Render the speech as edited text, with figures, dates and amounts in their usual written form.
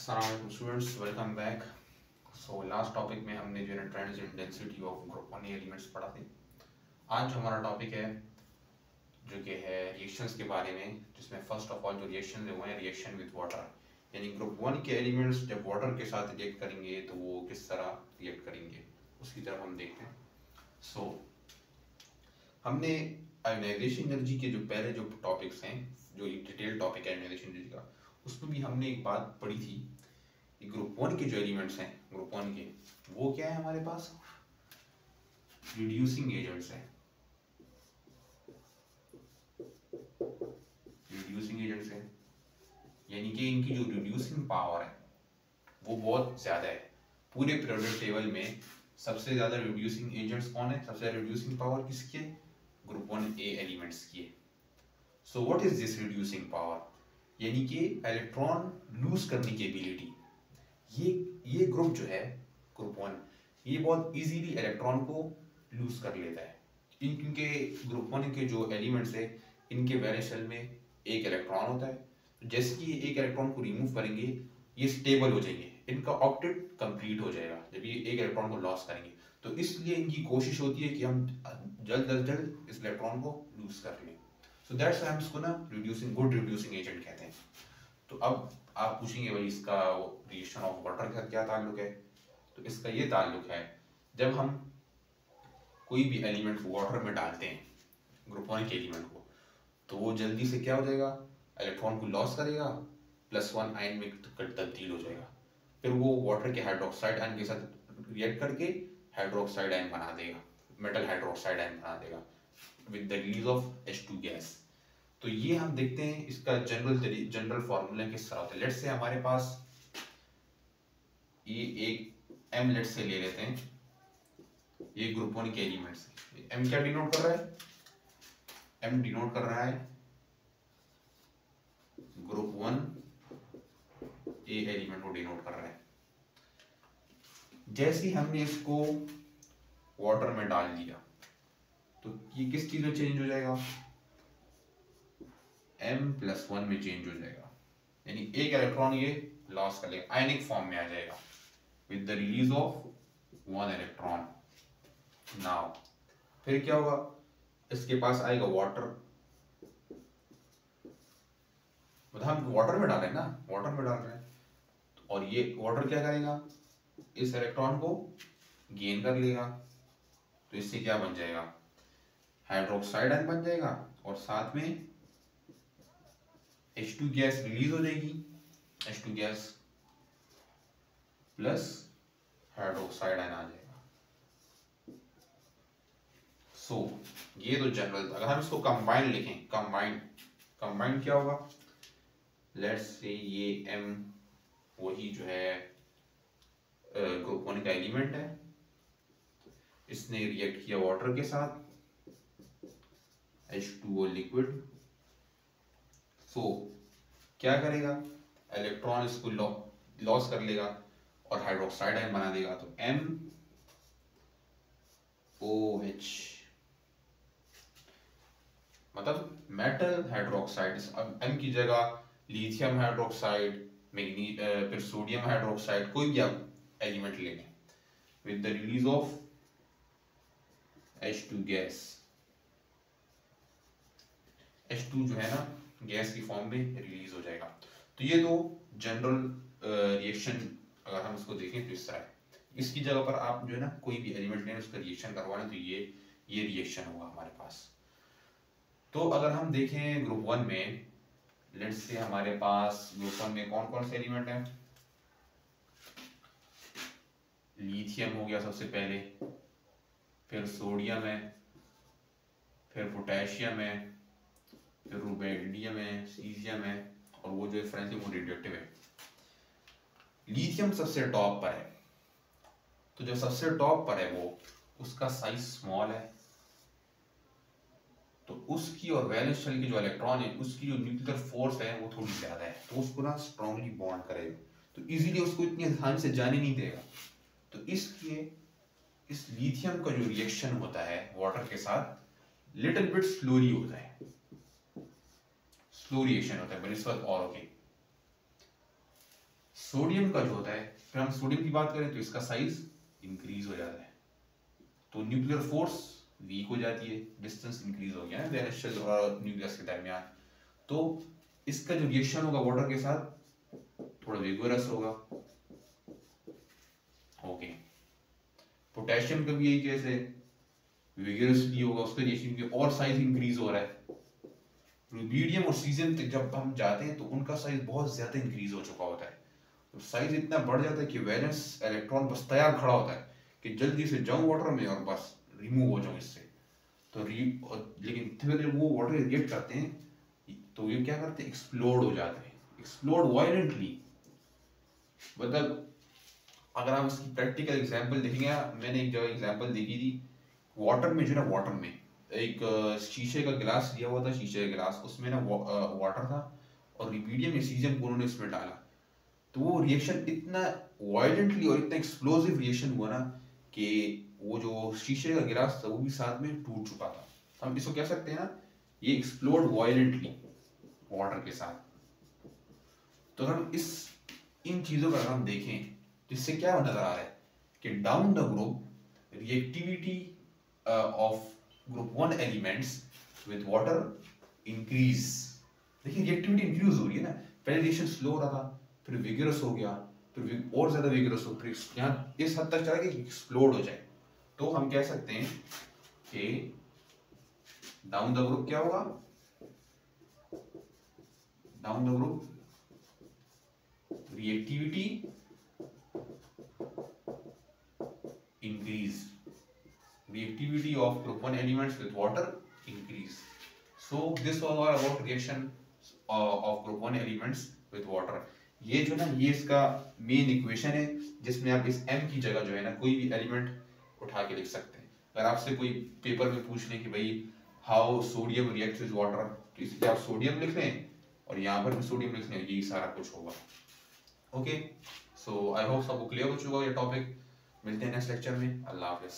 अस्सलाम students, welcome back. So last topic में हमने जो है trends in density of group one elements पढ़ा थे। आज जो हमारा टॉपिक है जो कि है रिएक्शंस के बारे में, जिसमें फर्स्ट ऑफ ऑल जो रिएक्शन है वो है रिएक्शन विद वाटर, यानी ग्रुप वन के एलिमेंट्स जब वाटर के साथ रिएक्ट करेंगे तो वो किस तरह रिएक्ट करेंगे, उसकी तरफ हम देखते हैं। सो हमने आयोनाइजेशन एनर्जी के जो पहले जो टॉपिक्स हैं, जो डिटेल टॉपिक है आयोनाइजेशन एनर्जी का, उसमें भी हमने एक बात पढ़ी थी। ग्रुप वन के जो एलिमेंट्स हैं, ग्रुप वन के, वो क्या है हमारे पास, रिड्यूसिंग एजेंट्स हैं। रिड्यूसिंग एजेंट्स हैं यानी कि इनकी जो रिड्यूसिंग पावर है वो बहुत ज़्यादा है। पूरे पीरियोडिक टेबल में सबसे ज़्यादा रिड्यूसिंग एजेंट्स कौन है, सबसे ज़्यादा रिड्यूसिंग पावर किसकी है, ग्रुप वन ए एलिमेंट्स की है। So what is this reducing power, यानी कि इलेक्ट्रॉन लूज करने की एबिलिटी। ये ग्रुप जो है ग्रुप वन, ये बहुत इजीली इलेक्ट्रॉन को लूज कर लेता है। क्योंकि ग्रुप वन के जो एलिमेंट्स है, इनके वैलेंस शेल में एक इलेक्ट्रॉन होता है। तो जैसे कि एक इलेक्ट्रॉन को रिमूव करेंगे ये स्टेबल हो जाएंगे, इनका ऑक्टेट कंप्लीट हो जाएगा जब ये एक इलेक्ट्रॉन को लॉस करेंगे। तो इसलिए इनकी कोशिश होती है कि हम जल्द अज जल्द इस इलेक्ट्रॉन को लूज कर लें। सो दैट्स हम इसको ना रिड्यूसिंग, गुड रिड्यूसिंग एजेंट कहते हैं। तो अब आप पूछेंगे भाई इसका रिएक्शन ऑफ वाटर के साथ क्या ताल्लुक है। तो इसका ये ताल्लुक है, जब हम कोई भी एलिमेंट वाटर में डालते हैं, ग्रुप वन के एलिमेंट को, तो वो जल्दी से क्या हो जाएगा, इलेक्ट्रॉन को लॉस करेगा, +1 आयन में तब्दील हो जाएगा। फिर वो वाटर के हाइड्रोक्साइड आयन के साथ रिएक्ट करके हाइड्रोक्साइड आयन बना देगा, मेटल हाइड्रोक्साइड आयन बना देगा with the release of H2 gas. तो ये हम देखते हैं इसका जनरल फार्मूला किस तरह होता है। लेट्स से हमारे पास ये एक M लेट्स से ले लेते हैं, ये ग्रुप वन के एलिमेंट्स। M क्या डिनोट कर रहा है, M डिनोट कर रहा है ग्रुप वन ए एलिमेंट को डिनोट कर रहा है। जैसे ही हमने इसको वाटर में डाल दिया तो ये किस चीज में चेंज हो जाएगा, M+1 में चेंज हो जाएगा, यानी एक इलेक्ट्रॉन ये लॉस कर लेगा, आयनिक फॉर्म में आ जाएगा with the release of 1 electron. Now फिर क्या होगा, इसके पास आएगा वाटर, मतलब हम वाटर में डाल रहे हैं ना, वाटर में डाल रहे हैं, और ये वाटर क्या करेगा, इस इलेक्ट्रॉन को गेन कर लेगा। तो इससे क्या बन जाएगा, हाइड्रोक्साइड आयन बन जाएगा, और साथ में H2 गैस रिलीज हो जाएगी, H2 gas plus hydroxide ion आ जाएगा। सो ये तो जनरल। अगर हम इसको कंबाइन लिखें, कंबाइन क्या होगा, लेट्स से ये M वही जो है ग्रुप वन का एलिमेंट है, इसने रिएक्ट किया वाटर के साथ, H2O लिक्विड। सो क्या करेगा, इलेक्ट्रॉन इसको लॉस कर लेगा और हाइड्रोक्साइड आयन बना देगा। तो MOH मतलब मेटल हाइड्रोक्साइड। अब M की जगह लिथियम हाइड्रोक्साइड, फिर सोडियम हाइड्रोक्साइड, कोई भी आप एलिमेंट ले लें, with the release of H2 gas. H2 जो है ना गैस की फॉर्म में रिलीज हो जाएगा। तो ये दो जनरल रिएक्शन अगर हम इसको देखें तो इस तरह है। इसकी जगह पर आप जो है ना कोई भी एलिमेंट लें, उसका रिएक्शन करवाएं, तो ये रिएक्शन होगा हमारे पास। तो अगर हम देखें ग्रुप वन में, लेट्स से हमारे पास ग्रुप वन में कौन कौन से एलिमेंट हैं, लिथियम हो गया सबसे पहले, फिर सोडियम है, फिर पोटेशियम है, फिर रुबिडियम है, सीजियम है, और वो जो फ्रेंच वो रेडियोएक्टिव है। लिथियम सबसे टॉप पर है, तो जो सबसे टॉप पर है वो, उसका साइज स्मॉल है, तो उसकी और वैलेंस शेल की जो इलेक्ट्रॉन है, उसकी जो न्यूक्लियर फोर्स है वो थोड़ी ज्यादा है, तो उसको ना स्ट्रांगली बॉन्ड करेगा, तो इजीली उसको इतनी आसानी से जाने नहीं देगा। तो इसलिए इस लिथियम का जो रिएक्शन होता है वाटर के साथ लिटिल बिट स्लोली होता है, स्लो रिएक्शन होता है बनिस्बत और के। सोडियम का जो होता है, फिर हम सोडियम की बात करें तो इसका साइज इंक्रीज हो जाता है, तो न्यूक्लियर फोर्स वीक हो जाती है, डिस्टेंस इंक्रीज हो गया है शेल और न्यूक्लियस के दरमियान, तो इसका जो रिएक्शन होगा वाटर के साथ थोड़ा विगोरस होगा। ओके, पोटेशियम का भी यही केस है, विगोरसली होगा, उसका रिएक्शन की और साइज इंक्रीज हो रहा है। रुबिडियम और सीजियम तक जब हम जाते हैं तो उनका साइज बहुत ज्यादा इंक्रीज हो चुका होता है, तो साइज इतना बढ़ जाता है कि वैलेंस इलेक्ट्रॉन बस तैयार खड़ा होता है कि जल्दी से जाऊं वाटर में और बस रिमूव हो जाऊं इससे। तो लेकिन फिर वो वाटर रिएक्ट करते हैं तो ये क्या करते हैं, एक्सप्लोड हो जाते हैं, एक्सप्लोड वायलेंटली। मतलब अगर आप इसकी प्रैक्टिकल एग्जांपल देखेंगे, मैंने एक जगह एग्जांपल देखी थी, वाटर में जो ना, वाटर में एक शीशे का गिलास दिया हुआ था, शीशे का गिलास, उसमें ना वाटर था और रुबिडियम या सीजियम को उन्होंने उसमें डाला, तो वो रिएक्शन इतना वायलेंटली और इतना एक्सप्लोसिव रिएक्शन हुआ ना कि वो जो शीशे का गिलास था वो भी साथ में टूट चुका था। तो हम इसको कह सकते हैं ना, ये एक्सप्लोड वायलेंटली वाटर के साथ। तो हम इन चीजों का हम देखें तो इससे क्या नजर आ रहा है कि down the group reactivity of group 1 elements with water increase. देखिए रिएक्टिविटी इंक्रीज हो रही है ना, पहले रिएक्शन स्लो हो रहा था, फिर विगरस हो गया, फिर और ज्यादा विगरस हो, फिर यहाँ इस हद तक चला कि एक्सप्लोड हो जाए। तो हम कह सकते हैं कि डाउन द ग्रुप क्या होगा, down the group reactivity increase, reactivity of group 1 elements with water increase. So this was all about reaction of group 1 elements with water. ये जो ना, ये इसका मेन इक्वेशन है जिसमें आप इस m की जगह जो है ना कोई भी एलिमेंट उठा के लिख सकते हैं। अगर आपसे कोई पेपर में पूछ ले कि भाई how sodium reacts with water, तो इसलिए आप सोडियम लिख लें और यहाँ पर भी सोडियम लिख लें, यही सारा कुछ होगा। ओके, सो आई होप सबको क्लियर हो चुका है ये टॉपिक। मिलते हैं नेक्स्ट लेक्चर में। अल्लाह हाफिज़।